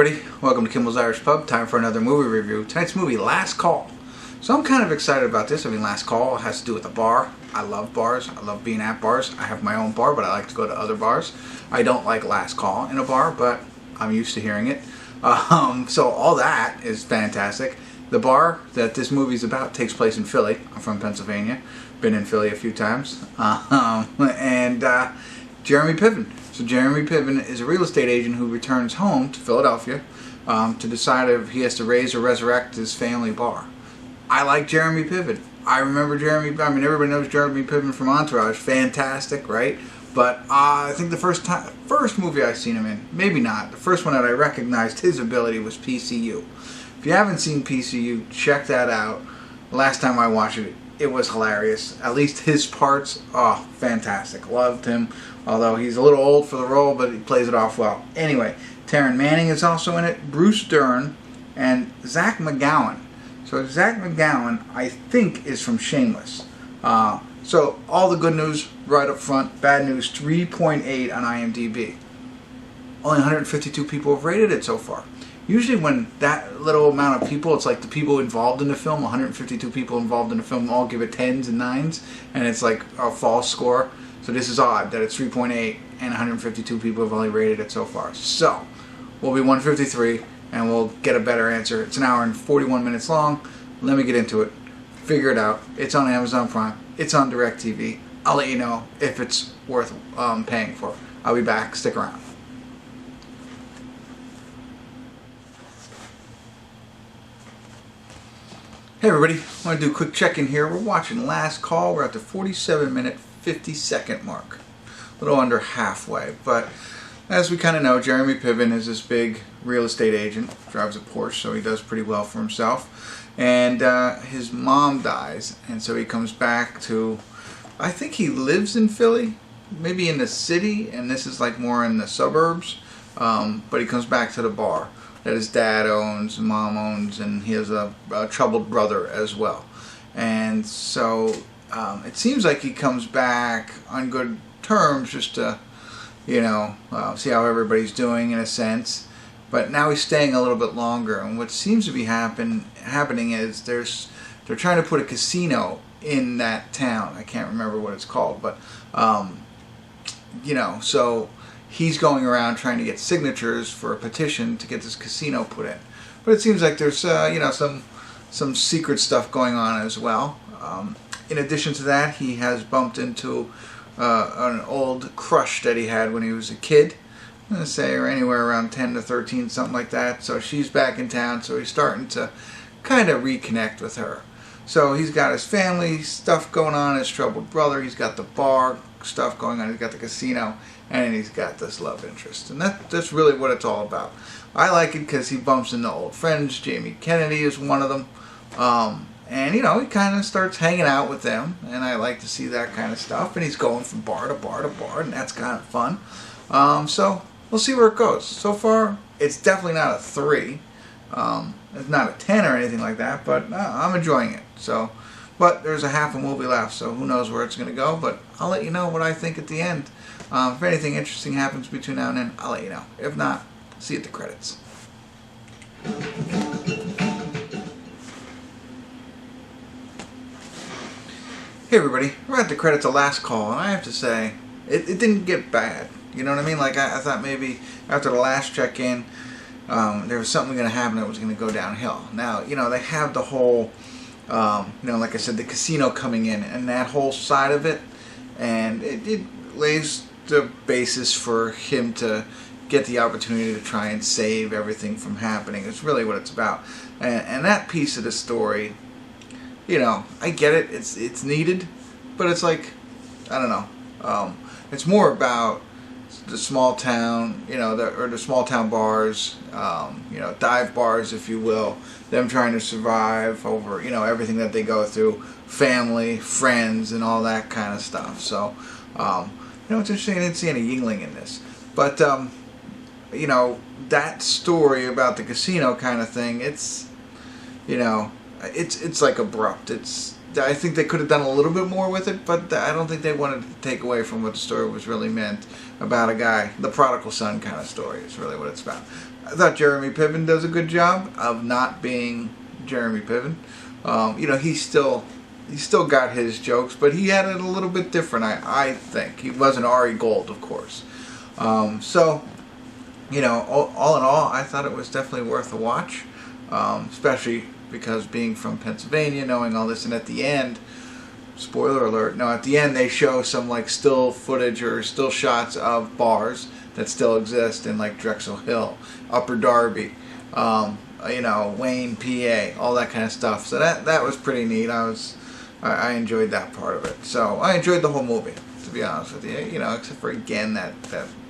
everybody, welcome to Kimmel's Irish Pub. Time for another movie review. Tonight's movie, Last Call. So I'm kind of excited about this. I mean, Last Call has to do with a bar. I love bars. I love being at bars. I have my own bar, but I like to go to other bars. I don't like Last Call in a bar, but I'm used to hearing it. So all that is fantastic. The bar that this movie's about takes place in Philly. I'm from Pennsylvania. Been in Philly a few times. Jeremy Piven. So Jeremy Piven is a real estate agent who returns home to Philadelphia to decide if he has to raise or resurrect his family bar. I like Jeremy Piven. I remember everybody knows Jeremy Piven from Entourage. Fantastic, right? But I think the first movie I've seen him in, maybe not, the first one that I recognized his ability was PCU. If you haven't seen PCU, check that out. Last time I watched it, it was hilarious. At least his parts, oh, fantastic. Loved him. Although he's a little old for the role, but he plays it off well. Anyway, Taryn Manning is also in it, Bruce Dern, and Zach McGowan. So Zach McGowan, I think, is from Shameless. So all the good news right up front. Bad news, 3.8 on IMDb. Only 152 people have rated it so far. Usually when that little amount of people, it's like the people involved in the film, 152 people involved in the film all give it 10s and 9s, and it's like a false score. So this is odd that it's 3.8 and 152 people have only rated it so far. So we'll be 153 and we'll get a better answer. It's an hour and 41 minutes long. Let me get into it. Figure it out. It's on Amazon Prime. It's on DirecTV. I'll let you know if it's worth paying for. I'll be back. Stick around. Hey everybody, I want to do a quick check-in here. We're watching Last Call. We're at the 47-minute, 50-second mark. A little under halfway. But as we kind of know, Jeremy Piven is this big real estate agent. Drives a Porsche, so he does pretty well for himself. And his mom dies, and so he comes back to, I think he lives in Philly, maybe in the city, and this is like more in the suburbs. But he comes back to the bar that his dad owns, and mom owns, and he has a troubled brother as well. And so it seems like he comes back on good terms just to, see how everybody's doing in a sense. But now he's staying a little bit longer, and what seems to be happening is they're trying to put a casino in that town. I can't remember what it's called, but so he's going around trying to get signatures for a petition to get this casino put in. But it seems like there's some secret stuff going on as well. In addition to that, he has bumped into an old crush that he had when he was a kid. I'm going to say or anywhere around 10 to 13, something like that. So she's back in town, so he's starting to kind of reconnect with her. So he's got his family stuff going on, his troubled brother, he's got the bar stuff going on, he's got the casino, and he's got this love interest. And that's really what it's all about. I like it because he bumps into old friends. Jamie Kennedy is one of them. And he kind of starts hanging out with them, and I like to see that kind of stuff. And he's going from bar to bar to bar, and that's kind of fun. So we'll see where it goes. So far, it's definitely not a 3. It's not a 10 or anything like that, but I'm enjoying it. So, but there's a half a movie left, so who knows where it's going to go. But I'll let you know what I think at the end. If anything interesting happens between now and then, I'll let you know. If not, see you at the credits. Hey everybody, we're at the credits of Last Call, and I have to say, it didn't get bad. You know what I mean? Like I thought maybe after the last check-in, there was something going to happen that was going to go downhill. Now, they have the whole, like I said, the casino coming in and that whole side of it, and it lays the basis for him to get the opportunity to try and save everything from happening. It's really what it's about. And that piece of the story, I get it. It's needed, but it's like, I don't know. It's more about the small town, the small town bars, dive bars, if you will. Them trying to survive over, everything that they go through, family, friends, and all that kind of stuff. So, it's interesting. I didn't see any Yingling in this, but that story about the casino kind of thing. It's like abrupt. It's I think they could have done a little bit more with it, but I don't think they wanted to take away from what the story was really meant about a guy, the prodigal son kind of story is really what it's about. I thought Jeremy Piven does a good job of not being Jeremy Piven. You know, he's still got his jokes, but he had it a little bit different, I think. He wasn't Ari Gold, of course. So, you know, all in all, I thought it was definitely worth a watch, especially because being from Pennsylvania, knowing all this, and at the end, spoiler alert, no, at the end they show some like still footage or still shots of bars that still exist in like Drexel Hill, Upper Darby, you know, Wayne, PA, all that kind of stuff. So that was pretty neat. I enjoyed that part of it. So I enjoyed the whole movie, to be honest with you. You know, except for again that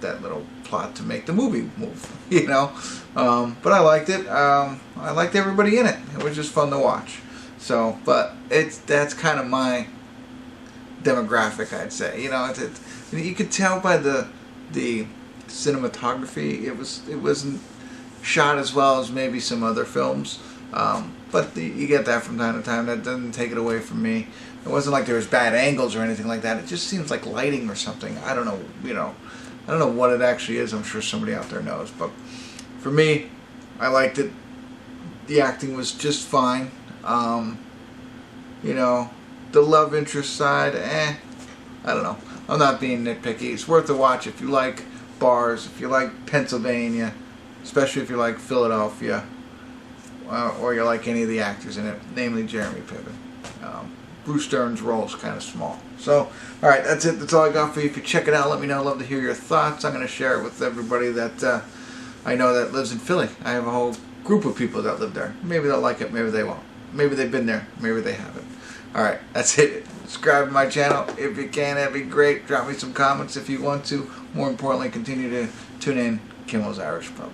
little plot to make the movie move. You know, but I liked it. I liked everybody in it. It was just fun to watch. So, but that's kind of my demographic, I'd say. You know, you could tell by the cinematography, it wasn't shot as well as maybe some other films, but you get that from time to time. That doesn't take it away from me. It wasn't like there was bad angles or anything like that. It just seems like lighting or something. I don't know, you know, I don't know what it actually is. I'm sure somebody out there knows, but for me, I liked it. The acting was just fine. You know, the love interest side, I don't know. I'm not being nitpicky. It's worth a watch if you like bars, if you like Pennsylvania, especially if you like Philadelphia, or you like any of the actors in it, namely Jeremy Piven. Bruce Dern's role is kind of small. So, alright, that's it. That's all I got for you. If you check it out, let me know. I'd love to hear your thoughts. I'm going to share it with everybody that I know that lives in Philly. I have a whole group of people that live there. Maybe they'll like it, maybe they won't. Maybe they've been there, maybe they haven't. Alright, that's it. Subscribe to my channel if you can. That'd be great. Drop me some comments if you want to. More importantly, continue to tune in Kimmel's Irish Pub.